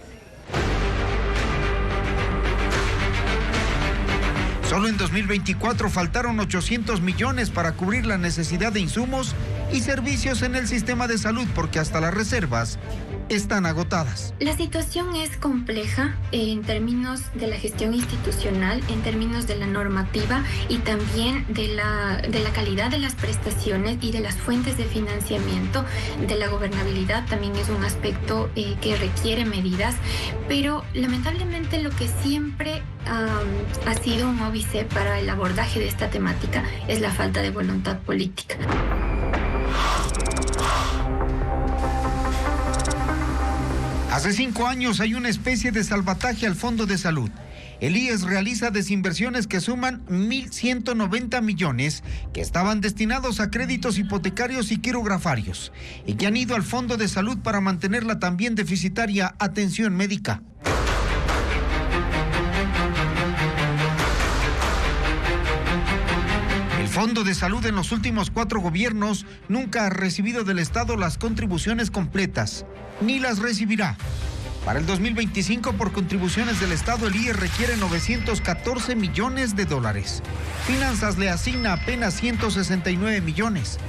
Solo en 2024 faltaron 800 millones para cubrir la necesidad de insumos y servicios en el sistema de salud, porque hasta las reservas están agotadas. La situación es compleja en términos de la gestión institucional, en términos de la normativa y también de la calidad de las prestaciones y de las fuentes de financiamiento. De la gobernabilidad también es un aspecto que requiere medidas, pero lamentablemente lo que siempre ha sido un óbice para el abordaje de esta temática es la falta de voluntad política. Hace 5 años hay una especie de salvataje al Fondo de Salud. El IES realiza desinversiones que suman 1.190 millones que estaban destinados a créditos hipotecarios y quirografarios y que han ido al Fondo de Salud para mantener la también deficitaria atención médica. El Fondo de Salud en los últimos 4 gobiernos nunca ha recibido del Estado las contribuciones completas, ni las recibirá. Para el 2025, por contribuciones del Estado, el IES requiere 914 millones de dólares. Finanzas le asigna apenas 169 millones.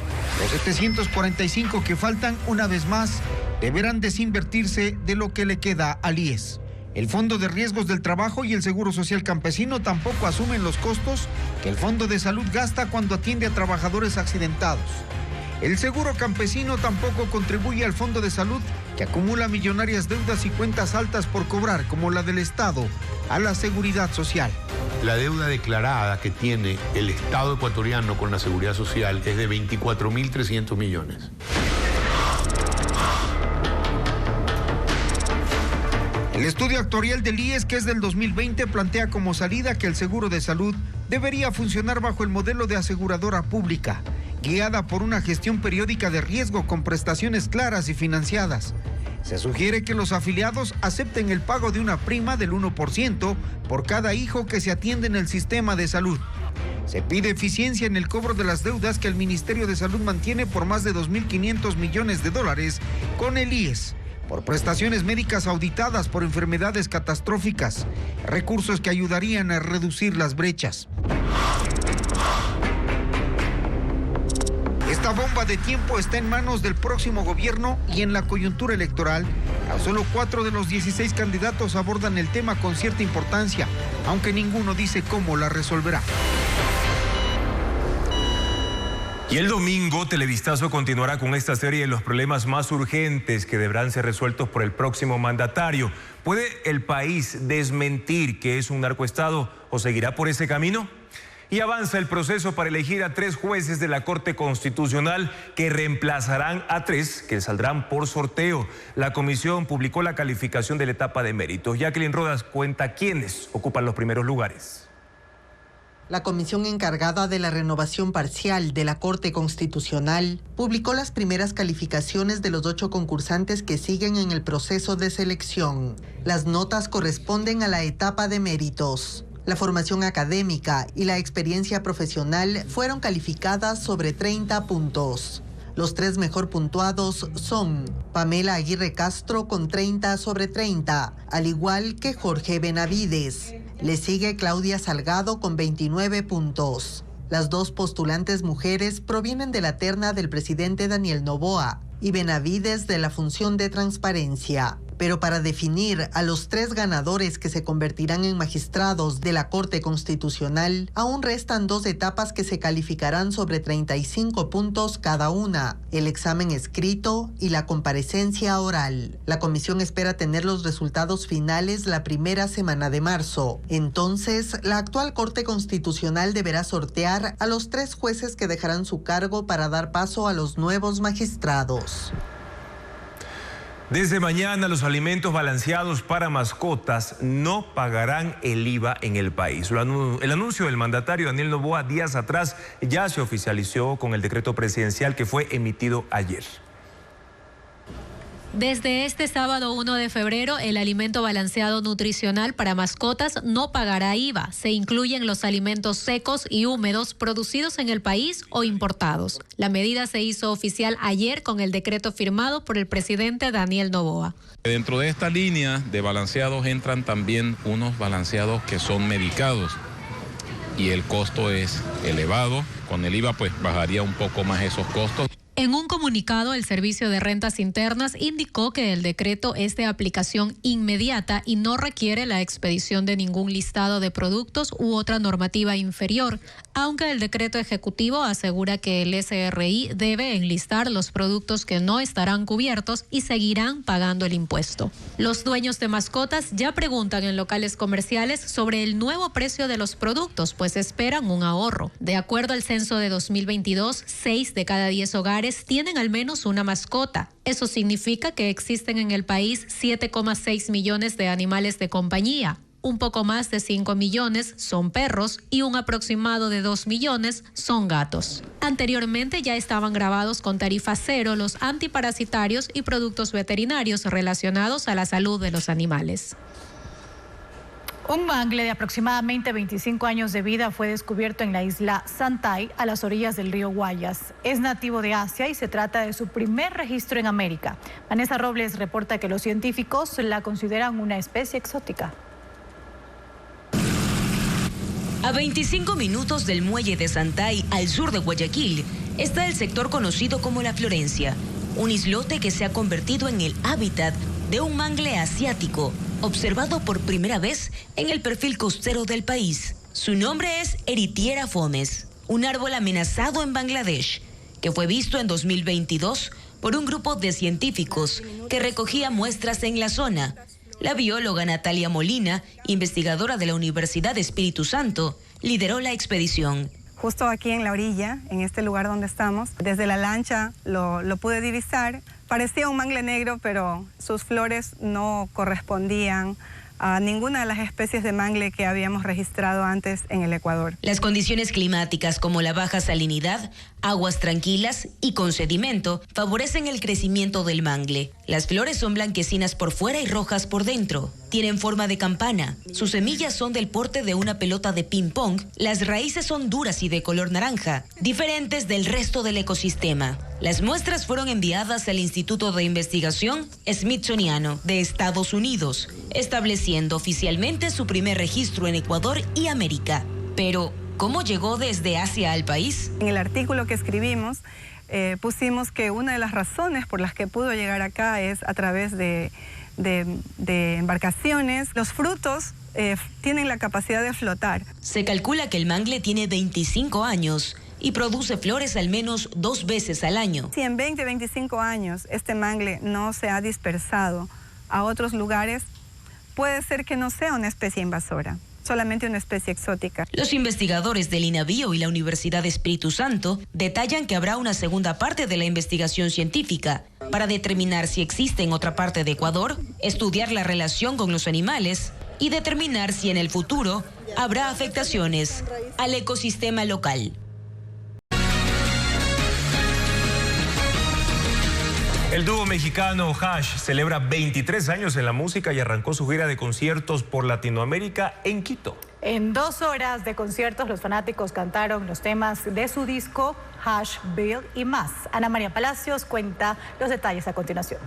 Los 745 que faltan, una vez más, deberán desinvertirse de lo que le queda al IES. El Fondo de Riesgos del Trabajo y el Seguro Social Campesino tampoco asumen los costos que el Fondo de Salud gasta cuando atiende a trabajadores accidentados. El Seguro Campesino tampoco contribuye al Fondo de Salud, que acumula millonarias deudas y cuentas altas por cobrar, como la del Estado, a la Seguridad Social. La deuda declarada que tiene el Estado ecuatoriano con la Seguridad Social es de 24.300 millones. El estudio actuarial del IES, que es del 2020, plantea como salida que el seguro de salud debería funcionar bajo el modelo de aseguradora pública, guiada por una gestión periódica de riesgo con prestaciones claras y financiadas. Se sugiere que los afiliados acepten el pago de una prima del 1% por cada hijo que se atiende en el sistema de salud. Se pide eficiencia en el cobro de las deudas que el Ministerio de Salud mantiene por más de 2.500 millones de dólares con el IES, por prestaciones médicas auditadas por enfermedades catastróficas, recursos que ayudarían a reducir las brechas. Esta bomba de tiempo está en manos del próximo gobierno y en la coyuntura electoral, tan solo 4 de los 16 candidatos abordan el tema con cierta importancia, aunque ninguno dice cómo la resolverá. Y el domingo, Televistazo continuará con esta serie de los problemas más urgentes que deberán ser resueltos por el próximo mandatario. ¿Puede el país desmentir que es un narcoestado o seguirá por ese camino? Y avanza el proceso para elegir a 3 jueces de la Corte Constitucional que reemplazarán a 3 que saldrán por sorteo. La comisión publicó la calificación de la etapa de méritos. Jacqueline Rodas cuenta quiénes ocupan los primeros lugares. La comisión encargada de la renovación parcial de la Corte Constitucional publicó las primeras calificaciones de los 8 concursantes que siguen en el proceso de selección. Las notas corresponden a la etapa de méritos. La formación académica y la experiencia profesional fueron calificadas sobre 30 puntos. Los 3 mejor puntuados son Pamela Aguirre Castro con 30 sobre 30, al igual que Jorge Benavides. Le sigue Claudia Salgado con 29 puntos. Las 2 postulantes mujeres provienen de la terna del presidente Daniel Noboa y Benavides de la función de transparencia. Pero para definir a los 3 ganadores que se convertirán en magistrados de la Corte Constitucional, aún restan 2 etapas que se calificarán sobre 35 puntos cada una, el examen escrito y la comparecencia oral. La comisión espera tener los resultados finales la primera semana de marzo. Entonces, la actual Corte Constitucional deberá sortear a los 3 jueces que dejarán su cargo para dar paso a los nuevos magistrados. Desde mañana, los alimentos balanceados para mascotas no pagarán el IVA en el país. El anuncio del mandatario Daniel Noboa días atrás ya se oficializó con el decreto presidencial que fue emitido ayer. Desde este sábado 1 de febrero, el alimento balanceado nutricional para mascotas no pagará IVA. Se incluyen los alimentos secos y húmedos producidos en el país o importados. La medida se hizo oficial ayer con el decreto firmado por el presidente Daniel Noboa. Dentro de esta línea de balanceados entran también unos balanceados que son medicados y el costo es elevado. Con el IVA pues bajaría un poco más esos costos. En un comunicado, el Servicio de Rentas Internas indicó que el decreto es de aplicación inmediata y no requiere la expedición de ningún listado de productos u otra normativa inferior, aunque el decreto ejecutivo asegura que el SRI debe enlistar los productos que no estarán cubiertos y seguirán pagando el impuesto. Los dueños de mascotas ya preguntan en locales comerciales sobre el nuevo precio de los productos, pues esperan un ahorro. De acuerdo al censo de 2022, 6 de cada 10 hogares tienen al menos una mascota. Eso significa que existen en el país 7,6 millones de animales de compañía. Un poco más de 5 millones son perros y un aproximado de 2 millones son gatos. Anteriormente ya estaban grabados con tarifa cero los antiparasitarios y productos veterinarios relacionados a la salud de los animales. Un mangle de aproximadamente 25 años de vida fue descubierto en la isla Santay, a las orillas del río Guayas. Es nativo de Asia y se trata de su primer registro en América. Vanessa Robles reporta que los científicos la consideran una especie exótica. A 25 minutos del muelle de Santay, al sur de Guayaquil, está el sector conocido como La Florencia, un islote que se ha convertido en el hábitat de un mangle asiático, observado por primera vez en el perfil costero del país. Su nombre es Erithiera fomes, un árbol amenazado en Bangladesh, que fue visto en 2022 por un grupo de científicos que recogía muestras en la zona. La bióloga Natalia Molina, investigadora de la Universidad Espíritu Santo, lideró la expedición. Justo aquí en la orilla, en este lugar donde estamos, desde la lancha lo pude divisar. Parecía un mangle negro, pero sus flores no correspondían a ninguna de las especies de mangle que habíamos registrado antes en el Ecuador. Las condiciones climáticas como la baja salinidad, aguas tranquilas y con sedimento favorecen el crecimiento del mangle. Las flores son blanquecinas por fuera y rojas por dentro. Tienen forma de campana. Sus semillas son del porte de una pelota de ping-pong. Las raíces son duras y de color naranja, diferentes del resto del ecosistema. Las muestras fueron enviadas al Instituto de Investigación Smithsoniano de Estados Unidos, estableciendo oficialmente su primer registro en Ecuador y América. Pero, ¿cómo llegó desde Asia al país? En el artículo que escribimos, pusimos que una de las razones por las que pudo llegar acá es a través de embarcaciones. Los frutos tienen la capacidad de flotar. Se calcula que el mangle tiene 25 años y produce flores al menos 2 veces al año. Si en 20, 25 años este mangle no se ha dispersado a otros lugares, puede ser que no sea una especie invasora, solamente una especie exótica. Los investigadores del INABIO y la Universidad Espíritu Santo detallan que habrá una segunda parte de la investigación científica para determinar si existe en otra parte de Ecuador, estudiar la relación con los animales y determinar si en el futuro habrá afectaciones al ecosistema local. El dúo mexicano Hash celebra 23 años en la música y arrancó su gira de conciertos por Latinoamérica en Quito. En 2 horas de conciertos, los fanáticos cantaron los temas de su disco Hash, Bill y más. Ana María Palacios cuenta los detalles a continuación.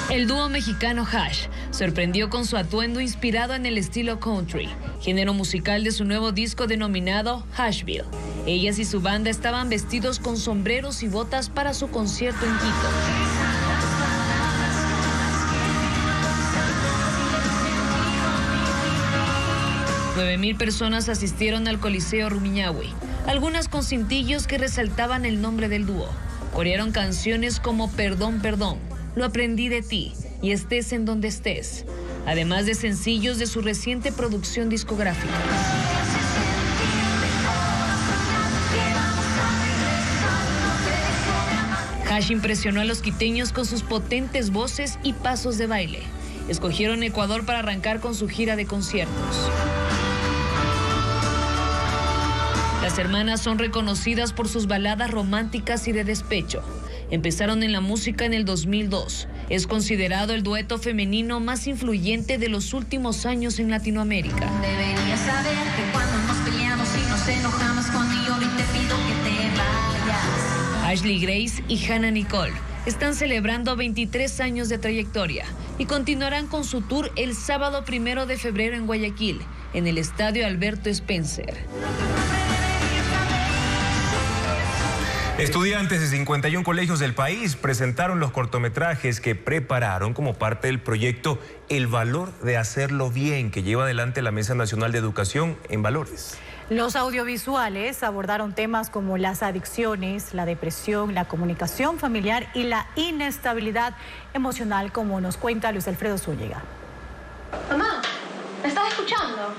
El dúo mexicano Hash sorprendió con su atuendo inspirado en el estilo country, género musical de su nuevo disco denominado Hashville. Ellas y su banda estaban vestidos con sombreros y botas para su concierto en Quito. $9,000 personas asistieron al Coliseo Rumiñahui, algunas con cintillos que resaltaban el nombre del dúo. Corearon canciones como Perdón, Perdón, Lo aprendí de ti y Estés en donde estés, además de sencillos de su reciente producción discográfica. Hash impresionó a los quiteños con sus potentes voces y pasos de baile. Escogieron Ecuador para arrancar con su gira de conciertos. Las hermanas son reconocidas por sus baladas románticas y de despecho. Empezaron en la música en el 2002. Es considerado el dueto femenino más influyente de los últimos años en Latinoamérica. Deberías saber que cuando nos peleamos y nos enojamos, cuando lloro y te pido que te vayas. Ashley Grace y Hannah Nicole están celebrando 23 años de trayectoria y continuarán con su tour el sábado 1 de febrero en Guayaquil, en el Estadio Alberto Spencer. Estudiantes de 51 colegios del país presentaron los cortometrajes que prepararon como parte del proyecto El Valor de Hacerlo Bien, que lleva adelante la Mesa Nacional de Educación en Valores. Los audiovisuales abordaron temas como las adicciones, la depresión, la comunicación familiar y la inestabilidad emocional, como nos cuenta Luis Alfredo Zúñiga. Mamá, ¿me estás escuchando?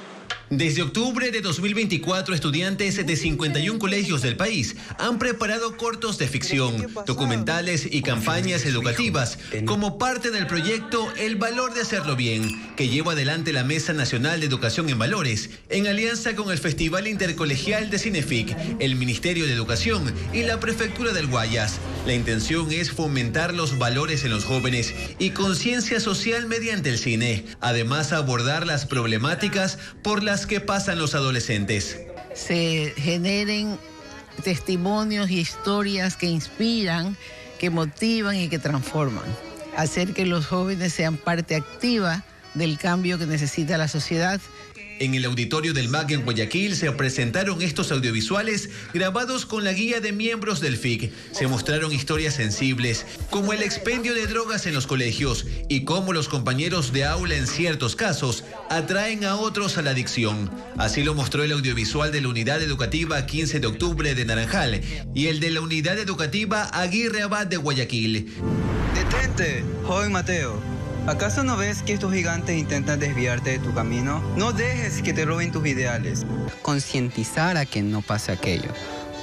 Desde octubre de 2024, estudiantes de 51 colegios del país han preparado cortos de ficción, documentales y campañas educativas como parte del proyecto El Valor de Hacerlo Bien, que lleva adelante la Mesa Nacional de Educación en Valores, en alianza con el Festival Intercolegial de Cinefic, el Ministerio de Educación y la Prefectura del Guayas. La intención es fomentar los valores en los jóvenes y conciencia social mediante el cine, además abordar las problemáticas por las que pasan los adolescentes. Se generen testimonios y historias que inspiran, que motivan y que transforman. Hacer que los jóvenes sean parte activa del cambio que necesita la sociedad. En el auditorio del MAC en Guayaquil se presentaron estos audiovisuales grabados con la guía de miembros del FIC. Se mostraron historias sensibles, como el expendio de drogas en los colegios y cómo los compañeros de aula en ciertos casos atraen a otros a la adicción. Así lo mostró el audiovisual de la Unidad Educativa 15 de octubre de Naranjal y el de la Unidad Educativa Aguirre Abad de Guayaquil. Detente, joven Mateo. ¿Acaso no ves que estos gigantes intentan desviarte de tu camino? No dejes que te roben tus ideales. Concientizar a que no pase aquello,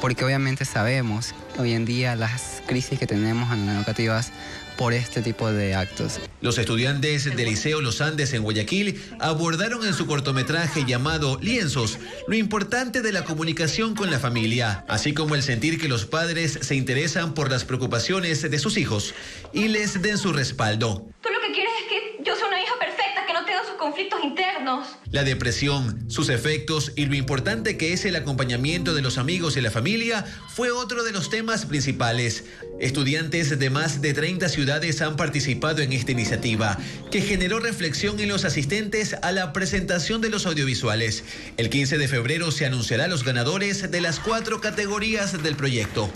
porque obviamente sabemos que hoy en día las crisis que tenemos en las educativas por este tipo de actos. Los estudiantes del Liceo Los Andes en Guayaquil abordaron en su cortometraje llamado Lienzos lo importante de la comunicación con la familia, así como el sentir que los padres se interesan por las preocupaciones de sus hijos y les den su respaldo. Tú lo que quieres es que yo sea una hija perfecta, que no tenga sus conflictos internos. La depresión, sus efectos y lo importante que es el acompañamiento de los amigos y la familia fue otro de los temas principales. Estudiantes de más de 30 ciudades han participado en esta iniciativa, que generó reflexión en los asistentes a la presentación de los audiovisuales. El 15 de febrero se anunciará los ganadores de las 4 categorías del proyecto.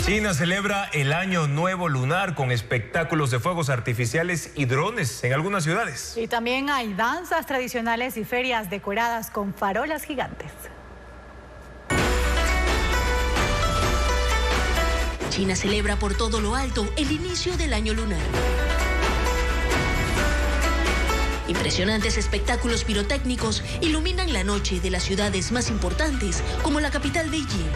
China celebra el Año Nuevo Lunar con espectáculos de fuegos artificiales y drones en algunas ciudades. Y también hay danzas tradicionales y ferias decoradas con farolas gigantes. China celebra por todo lo alto el inicio del año lunar. Impresionantes espectáculos pirotécnicos iluminan la noche de las ciudades más importantes, como la capital Beijing.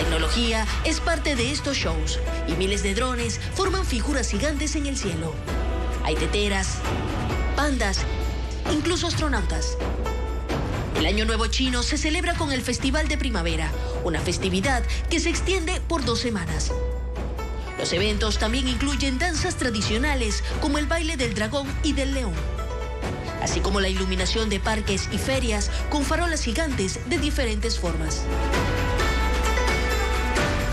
tecnología es parte de estos shows y miles de drones forman figuras gigantes en el cielo. Hay teteras, pandas, incluso astronautas. El Año Nuevo Chino se celebra con el Festival de Primavera, una festividad que se extiende por 2 semanas. Los eventos también incluyen danzas tradicionales como el baile del dragón y del león, así como la iluminación de parques y ferias con farolas gigantes de diferentes formas.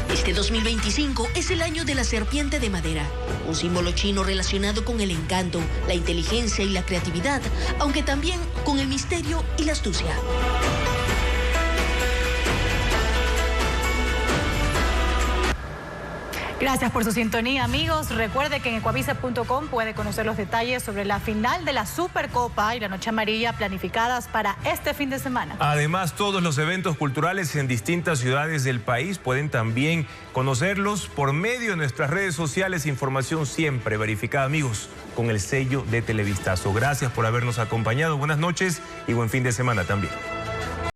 Este 2025 es el año de la serpiente de madera, un símbolo chino relacionado con el encanto, la inteligencia y la creatividad, aunque también con el misterio y la astucia. Gracias por su sintonía, amigos. Recuerde que en ecuavisa.com puede conocer los detalles sobre la final de la Supercopa y la Noche Amarilla planificadas para este fin de semana. Además, todos los eventos culturales en distintas ciudades del país pueden también conocerlos por medio de nuestras redes sociales. Información siempre verificada, amigos, con el sello de Televistazo. Gracias por habernos acompañado. Buenas noches y buen fin de semana también.